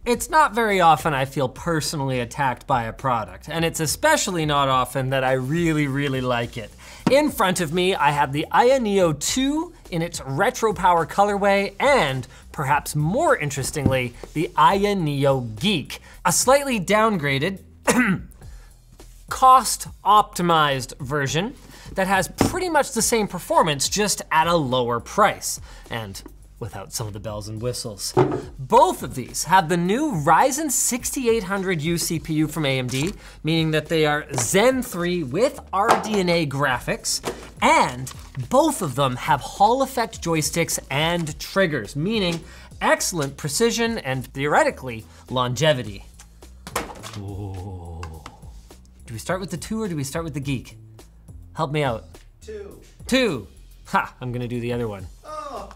It's not very often I feel personally attacked by a product, and it's especially not often that I really, really like it. In front of me, I have the AYANEO 2 in its retro power colorway, and perhaps more interestingly, the AYANEO Geek, a slightly downgraded, cost-optimized version that has pretty much the same performance, just at a lower price, and without some of the bells and whistles. Both of these have the new Ryzen 6800U CPU from AMD, meaning that they are Zen 3 with RDNA graphics, and both of them have Hall effect joysticks and triggers, meaning excellent precision and theoretically longevity. Ooh. Do we start with the 2 or do we start with the Geek? Help me out. 2. Ha, I'm gonna do the other one.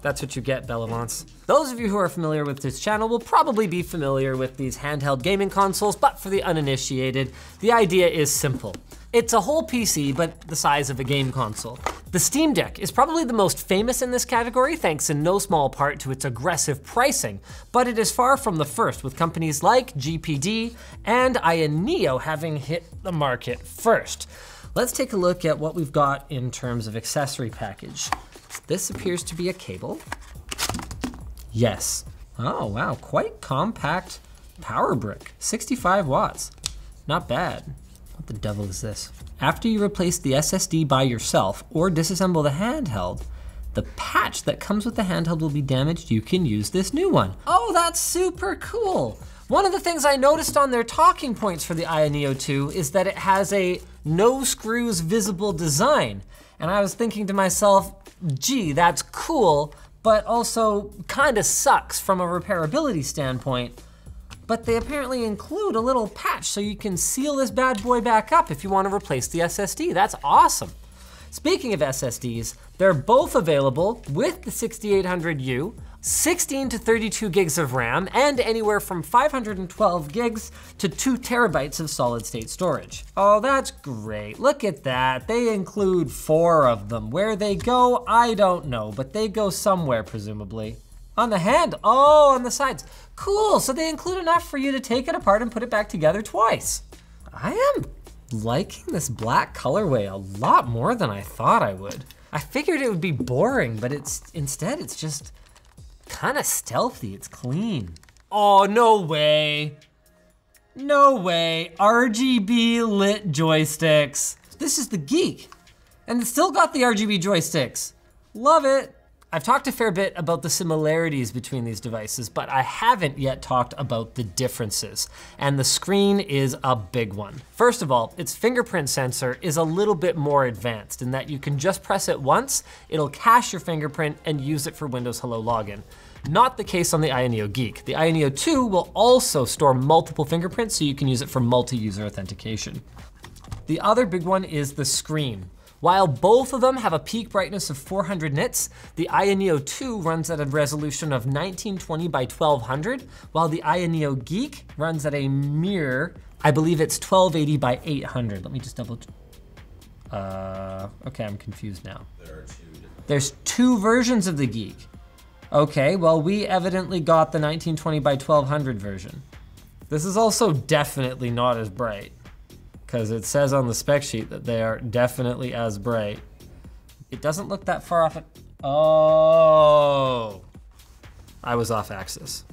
That's what you get, Bellavance. Those of you who are familiar with this channel will probably be familiar with these handheld gaming consoles, but for the uninitiated, the idea is simple. It's a whole PC, but the size of a game console. The Steam Deck is probably the most famous in this category, thanks in no small part to its aggressive pricing, but it is far from the first, with companies like GPD and AYANEO having hit the market first. Let's take a look at what we've got in terms of accessory package. This appears to be a cable. Yes. Oh wow, quite compact power brick, 65 watts. Not bad. What the devil is this? After you replace the SSD by yourself or disassemble the handheld, the patch that comes with the handheld will be damaged. You can use this new one. Oh, that's super cool. One of the things I noticed on their talking points for the AYANEO 2 is that it has a no screws visible design. And I was thinking to myself, gee, that's cool, but also kinda sucks from a repairability standpoint. But they apparently include a little patch so you can seal this bad boy back up if you wanna replace the SSD. That's awesome. Speaking of SSDs, they're both available with the 6800U, 16 to 32 gigs of RAM, and anywhere from 512 gigs to 2 terabytes of solid state storage. Oh, that's great. Look at that. They include 4 of them. Where they go, I don't know, but they go somewhere, presumably. On the hand, oh, on the sides. Cool, so they include enough for you to take it apart and put it back together twice. I am liking this black colorway a lot more than I thought I would. I figured it would be boring, but instead it's just kinda stealthy, it's clean. Oh, no way. No way, RGB lit joysticks. This is the Geek, and it's still got the RGB joysticks. Love it. I've talked a fair bit about the similarities between these devices, but I haven't yet talked about the differences, and the screen is a big one. First of all, its fingerprint sensor is a little bit more advanced in that you can just press it once, it'll cache your fingerprint and use it for Windows Hello Login. Not the case on the AYANEO Geek. The AYANEO 2 will also store multiple fingerprints so you can use it for multi-user authentication. The other big one is the screen. While both of them have a peak brightness of 400 nits, the AYANEO 2 runs at a resolution of 1920 by 1200, while the AYANEO Geek runs at a mere, I believe it's 1280 by 800. Let me just double check. Okay, I'm confused now. There's 2 versions of the Geek. Okay, well, we evidently got the 1920 by 1200 version. This is also definitely not as bright, because it says on the spec sheet that they are definitely as bright. It doesn't look that far off. Oh, I was off axis.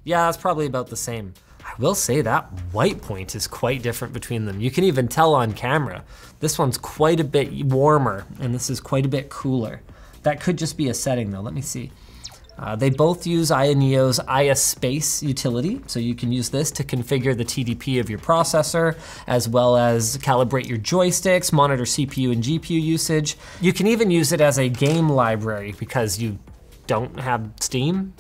Yeah, that's probably about the same. I will say that white point is quite different between them. You can even tell on camera. This one's quite a bit warmer, and this is quite a bit cooler. That could just be a setting though, let me see. They both use AYANEO's ISpace utility, so you can use this to configure the TDP of your processor, as well as calibrate your joysticks, monitor CPU and GPU usage. You can even use it as a game library because you don't have Steam.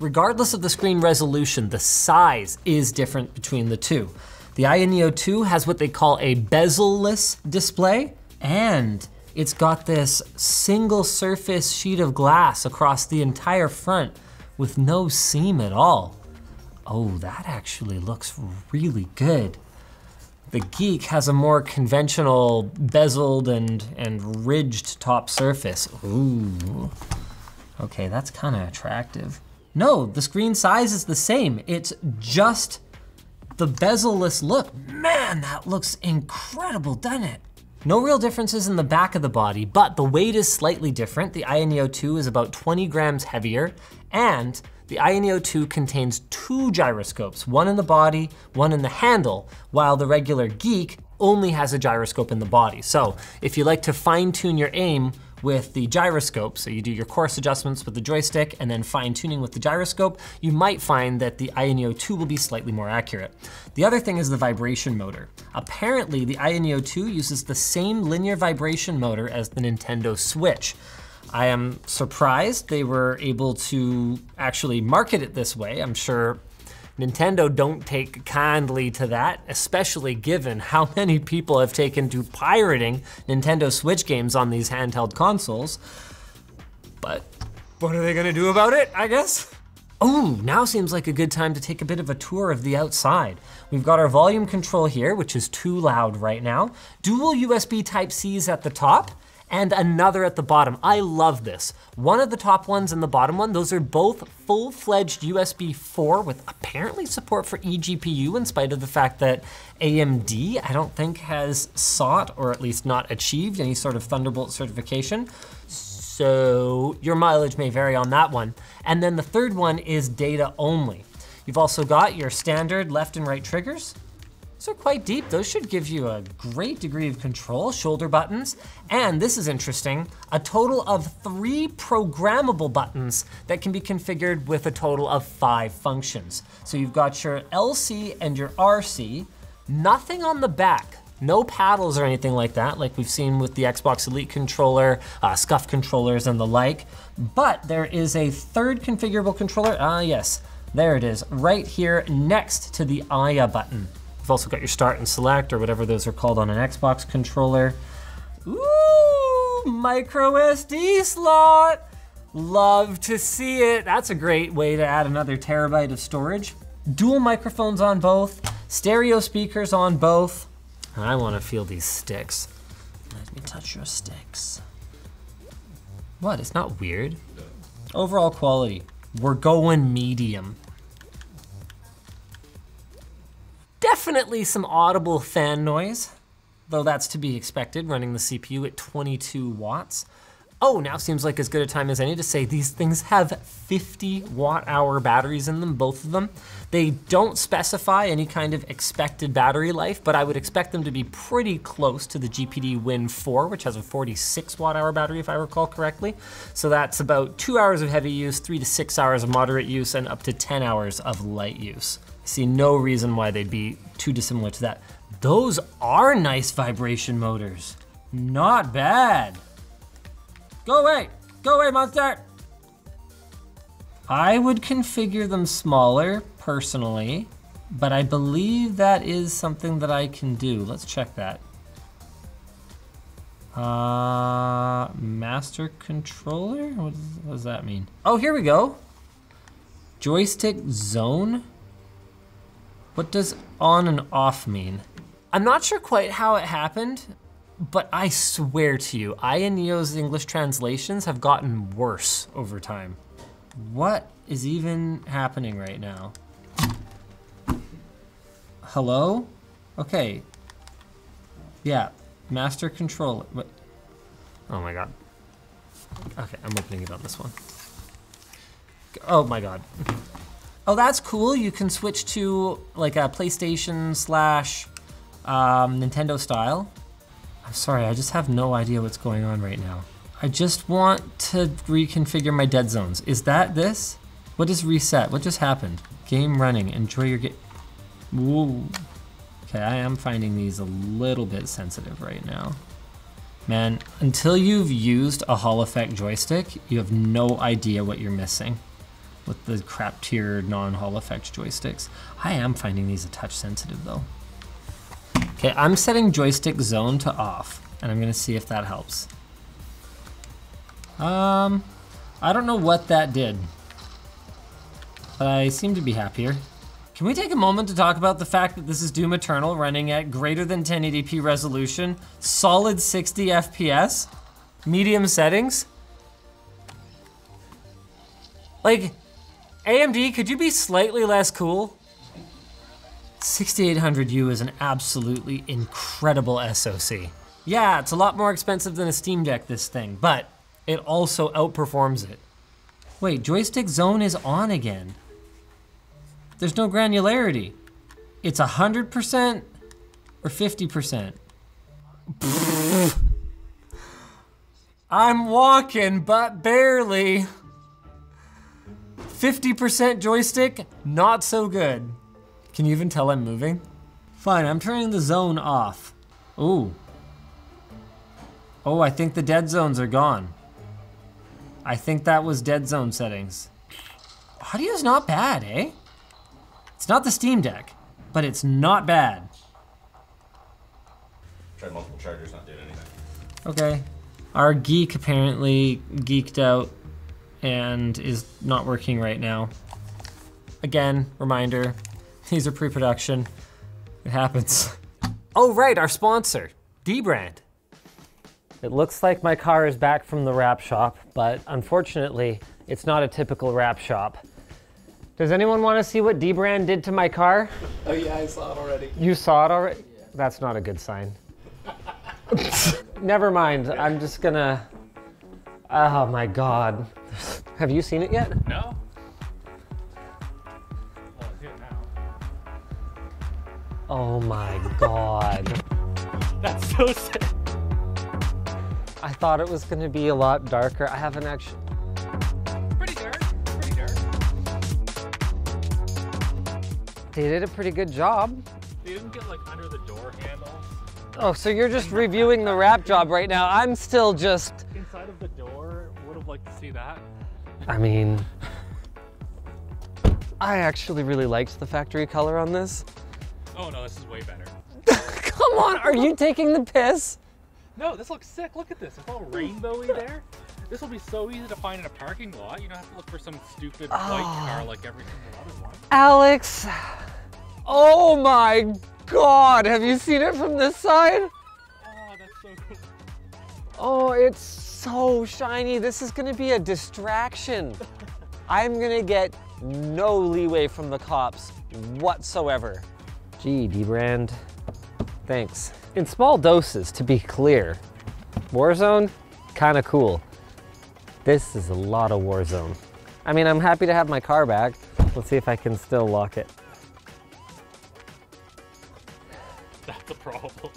Regardless of the screen resolution, the size is different between the two. The AYANEO 2 has what they call a bezel-less display, and it's got this single surface sheet of glass across the entire front with no seam at all. Oh, that actually looks really good. The Geek has a more conventional bezeled and ridged top surface. Ooh, okay, that's kind of attractive. No, the screen size is the same. It's just the bezel-less look. Man, that looks incredible, doesn't it? No real differences in the back of the body, but the weight is slightly different. The AYANEO 2 is about 20 grams heavier, and the AYANEO 2 contains 2 gyroscopes, one in the body, one in the handle, while the regular Geek only has a gyroscope in the body. So if you like to fine tune your aim with the gyroscope, so you do your course adjustments with the joystick and then fine tuning with the gyroscope, you might find that the AYANEO 2 will be slightly more accurate. The other thing is the vibration motor. Apparently the AYANEO 2 uses the same linear vibration motor as the Nintendo Switch. I am surprised they were able to actually market it this way. I'm sure Nintendo don't take kindly to that, especially given how many people have taken to pirating Nintendo Switch games on these handheld consoles. But what are they gonna do about it, I guess? Oh, now seems like a good time to take a bit of a tour of the outside. We've got our volume control here, which is too loud right now. Dual USB Type-Cs at the top, and another at the bottom. I love this. One of the top ones and the bottom one, those are both full-fledged USB 4 with apparently support for eGPU in spite of the fact that AMD, I don't think, has sought or at least not achieved any sort of Thunderbolt certification. So your mileage may vary on that one. And then the third one is data only. You've also got your standard left and right triggers. Those are quite deep. Those should give you a great degree of control, shoulder buttons, and this is interesting, a total of 3 programmable buttons that can be configured with a total of 5 functions. So you've got your LC and your RC, nothing on the back, no paddles or anything like that, like we've seen with the Xbox Elite controller, SCUF controllers and the like, but there is a third configurable controller, yes, there it is, right here next to the AYA button. You've also got your start and select, or whatever those are called on an Xbox controller. Ooh, micro SD slot. Love to see it. That's a great way to add another terabyte of storage. Dual microphones on both, stereo speakers on both. I want to feel these sticks. Let me touch your sticks. What, it's not weird? Overall quality, we're going medium. Definitely some audible fan noise, though that's to be expected running the CPU at 22 watts. Oh, now seems like as good a time as any to say these things have 50 watt-hour batteries in them, both of them. They don't specify any kind of expected battery life, but I would expect them to be pretty close to the GPD Win 4, which has a 46 watt-hour battery if I recall correctly. So that's about 2 hours of heavy use, 3 to 6 hours of moderate use, and up to 10 hours of light use. I see no reason why they'd be too dissimilar to that. Those are nice vibration motors. Not bad. Go away, monster! I would configure them smaller, personally, but I believe that is something that I can do. Let's check that. Master controller? What does that mean? Oh, here we go. Joystick zone? What does on and off mean? I'm not sure quite how it happened, but I swear to you, AYANEO's English translations have gotten worse over time. What is even happening right now? Hello? Okay. Yeah, master controller. What? Oh my God. Okay, I'm opening it on this one. Oh my God. Oh, that's cool. You can switch to like a PlayStation / Nintendo style. I'm sorry, I just have no idea what's going on right now. I just want to reconfigure my dead zones. Is that this? What is reset? What just happened? Game running, enjoy your game. Whoa. Okay, I am finding these a little bit sensitive right now. Man, until you've used a Hall Effect joystick, you have no idea what you're missing with the crap tier non-Hall Effect joysticks. I am finding these a touch sensitive though. Okay, I'm setting joystick zone to off, and I'm gonna see if that helps. I don't know what that did, but I seem to be happier. Can we take a moment to talk about the fact that this is Doom Eternal running at greater than 1080p resolution, solid 60 FPS, medium settings? Like, AMD, could you be slightly less cool? 6800U is an absolutely incredible SoC. Yeah, it's a lot more expensive than a Steam Deck, this thing, but it also outperforms it. Wait, joystick zone is on again. There's no granularity. It's 100% or 50%? I'm walking, but barely. 50% joystick, not so good. Can you even tell I'm moving? Fine, I'm turning the zone off. Ooh. Oh, I think the dead zones are gone. I think that was dead zone settings. Audio's not bad, eh? It's not the Steam Deck, but it's not bad. Tried multiple chargers, not doing anything. Okay. Our Geek apparently geeked out and is not working right now. Again, reminder, these are pre-production. It happens. Oh right, our sponsor, dbrand. It looks like my car is back from the wrap shop, but unfortunately, it's not a typical wrap shop. Does anyone want to see what dbrand did to my car? Oh yeah, I saw it already. You saw it already? Yeah. That's not a good sign. Never mind, I'm just gonna, oh my God. Have you seen it yet? No. Well, I see it now. Oh my God. That's so sick. I thought it was gonna be a lot darker. I haven't actually. Pretty dark, pretty dark. They did a pretty good job. They didn't get like under the door handles. Oh, so you're just reviewing the wrap job right now. I'm still just. Inside of the door, would have liked to see that. I mean, I actually really liked the factory color on this. Oh no, this is way better. Come on, are you taking the piss? No, this looks sick. Look at this. It's all rainbowy there. This will be so easy to find in a parking lot. You don't have to look for some stupid white car like every single other one. Alex, oh my God, have you seen it from this side? Oh, that's so cool. Oh, it's so shiny. This is gonna be a distraction. I'm gonna get no leeway from the cops whatsoever. Gee, dbrand, thanks. In small doses, to be clear. Warzone, kinda cool. This is a lot of Warzone. I mean, I'm happy to have my car back. Let's see if I can still lock it. That's a problem.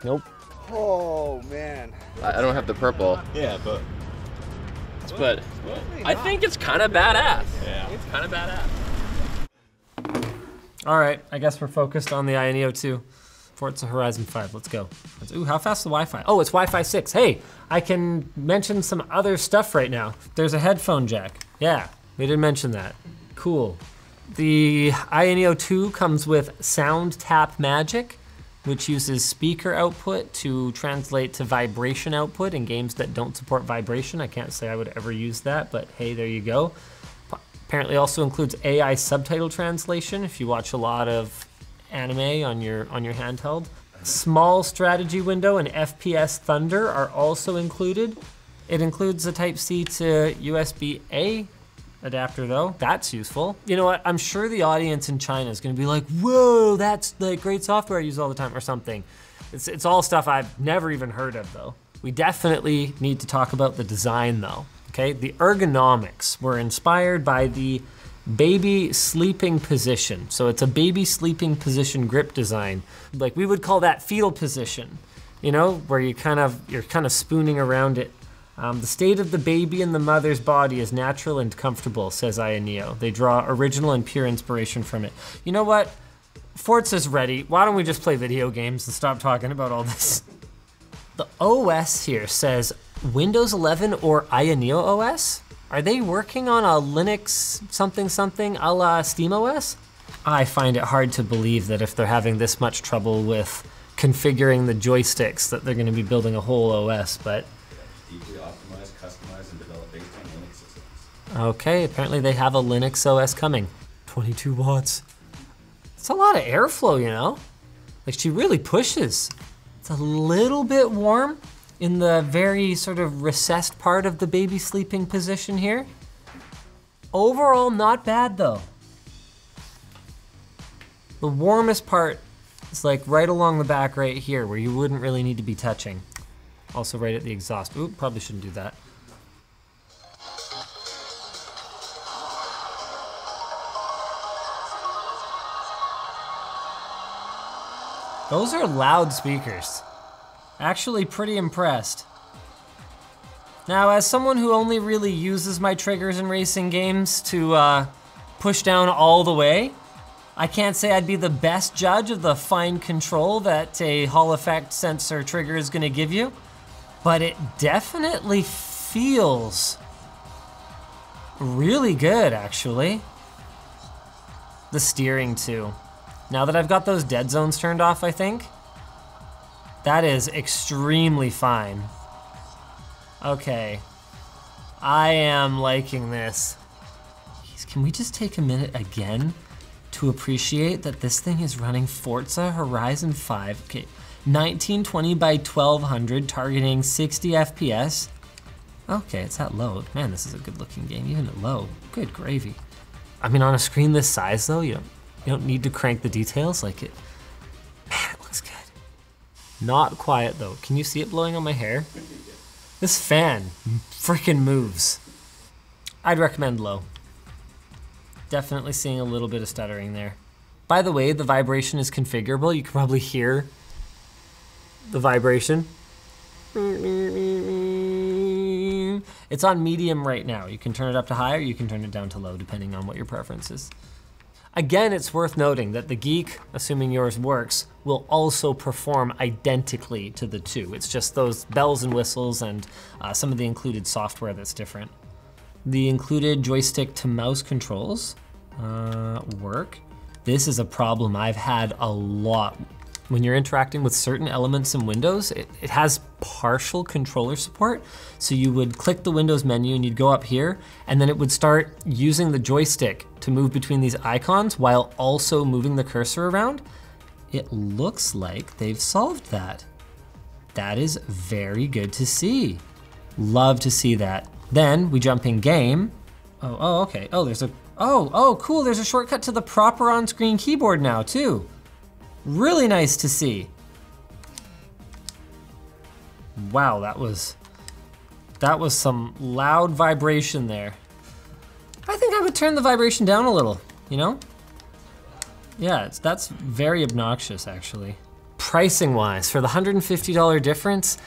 Nope. Oh man. I don't have the purple, Yeah, but but I think it's kind of badass. yeah. It's kind of badass. All right, I guess we're focused on the AYANEO 2. Forza Horizon 5, let's go. Ooh, how fast is the Wi-Fi? Oh, it's Wi-Fi 6. Hey, I can mention some other stuff right now. There's a headphone jack. Yeah, we didn't mention that. Cool. The AYANEO 2 comes with Sound Tap Magic, which uses speaker output to translate to vibration output in games that don't support vibration. I can't say I would ever use that, but hey, there you go. Apparently also includes AI subtitle translation if you watch a lot of anime on your handheld. Small strategy window and FPS Thunder are also included. It includes a Type-C to USB-A adapter though. That's useful. You know what? I'm sure the audience in China is gonna be like, whoa, that's like great software I use all the time or something. It's all stuff I've never even heard of though. We definitely need to talk about the design though. Okay, the ergonomics were inspired by the baby sleeping position. So it's a baby sleeping position grip design. Like we would call that fetal position, you know, where you're kind of spooning around it. The state of the baby in the mother's body is natural and comfortable, says AYANEO. They draw original and pure inspiration from it. You know what? Forza's ready. Why don't we just play video games and stop talking about all this? The OS here says Windows 11 or AYANEO OS? Are they working on a Linux something something a la SteamOS? I find it hard to believe that if they're having this much trouble with configuring the joysticks that they're gonna be building a whole OS, but. Deeply optimize, customize, and develop based on Linux systems. Okay, apparently they have a Linux OS coming. 22 watts. It's a lot of airflow, you know? Like she really pushes. It's a little bit warm in the very sort of recessed part of the baby sleeping position here. Overall, not bad though. The warmest part is like right along the back right here where you wouldn't really need to be touching. Also right at the exhaust. Oop, probably shouldn't do that. Those are loud speakers. Actually pretty impressed. Now, as someone who only really uses my triggers in racing games to push down all the way, I can't say I'd be the best judge of the fine control that a Hall effect sensor trigger is gonna give you, but it definitely feels really good, actually. The steering too. Now that I've got those dead zones turned off, I think, that is extremely fine. Okay, I am liking this. Can we just take a minute again to appreciate that this thing is running Forza Horizon 5. Okay, 1920 by 1200, targeting 60 FPS. Okay, it's at low. Man, this is a good looking game, even at low. Good gravy. I mean, on a screen this size though, you don't need to crank the details like it. Man, it looks good. Not quiet though. Can you see it blowing on my hair? This fan freaking moves. I'd recommend low. Definitely seeing a little bit of stuttering there. By the way, the vibration is configurable. You can probably hear the vibration. It's on medium right now. You can turn it up to high or you can turn it down to low depending on what your preference is. Again, it's worth noting that the Geek, assuming yours works, will also perform identically to the two. It's just those bells and whistles and some of the included software that's different. The included joystick to mouse controls work. This is a problem I've had a lot. When you're interacting with certain elements in Windows, it has partial controller support. So you would click the Windows menu and you'd go up here, and then it would start using the joystick to move between these icons while also moving the cursor around. It looks like they've solved that. That is very good to see. Love to see that. Then we jump in game. Oh, okay. Oh, there's a, oh, cool. There's a shortcut to the proper on-screen keyboard now too. Really nice to see. Wow, that was some loud vibration there. I think I would turn the vibration down a little, you know? Yeah, that's very obnoxious actually. Pricing wise, for the $150 difference,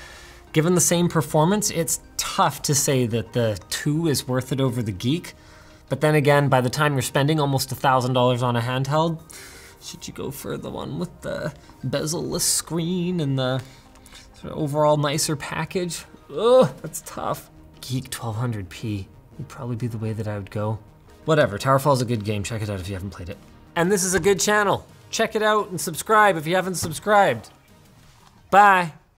given the same performance, it's tough to say that the 2 is worth it over the Geek. But then again, by the time you're spending almost $1,000 on a handheld, should you go for the one with the bezel-less screen and the sort of overall nicer package? Ugh, that's tough. Geek 1200p would probably be the way that I would go. Whatever, Towerfall's a good game. Check it out if you haven't played it. And this is a good channel. Check it out and subscribe if you haven't subscribed. Bye.